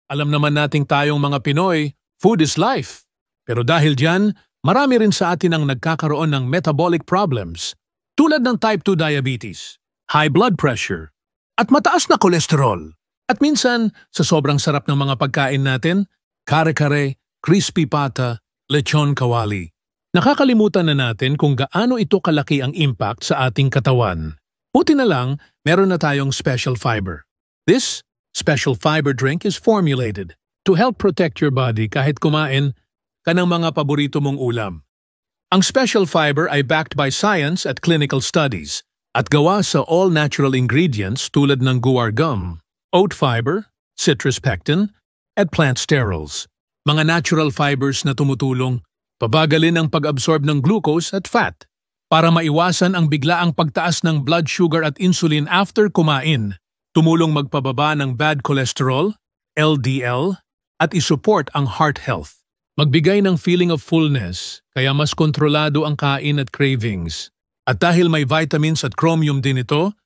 Alam naman nating tayong mga Pinoy, food is life. Pero dahil dyan, marami rin sa atin ang nagkakaroon ng metabolic problems tulad ng type 2 diabetes, high blood pressure, at mataas na kolesterol. At minsan, sa sobrang sarap ng mga pagkain natin, kare-kare, crispy pata, lechon kawali. Nakakalimutan na natin kung gaano ito kalaki ang impact sa ating katawan. Buti na lang, meron na tayong special fiber. This special fiber drink is formulated to help protect your body kahit kumain ka ng mga paborito mong ulam. Ang special fiber ay backed by science at clinical studies at gawa sa all-natural ingredients tulad ng guar gum, oat fiber, citrus pectin, at plant sterols. Mga natural fibers na tumutulong pabagalin ang pag-absorb ng glucose at fat para maiwasan ang biglaang pagtaas ng blood sugar at insulin after kumain, tumulong magpababa ng bad cholesterol, LDL, at isupport ang heart health. Magbigay ng feeling of fullness, kaya mas kontrolado ang kain at cravings. At dahil may vitamins at chromium din ito,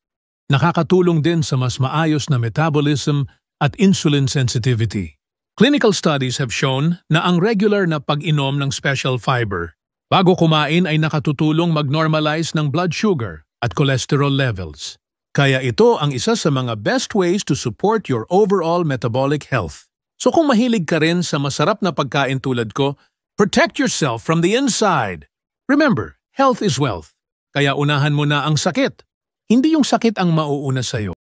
nakakatulong din sa mas maayos na metabolism at insulin sensitivity. Clinical studies have shown na ang regular na pag-inom ng special fiber bago kumain ay nakatutulong mag-normalize ng blood sugar at cholesterol levels. Kaya ito ang isa sa mga best ways to support your overall metabolic health. So kung mahilig ka rin sa masarap na pagkain tulad ko, protect yourself from the inside. Remember, health is wealth. Kaya unahan mo na ang sakit. Hindi yung sakit ang mauuna sa'yo.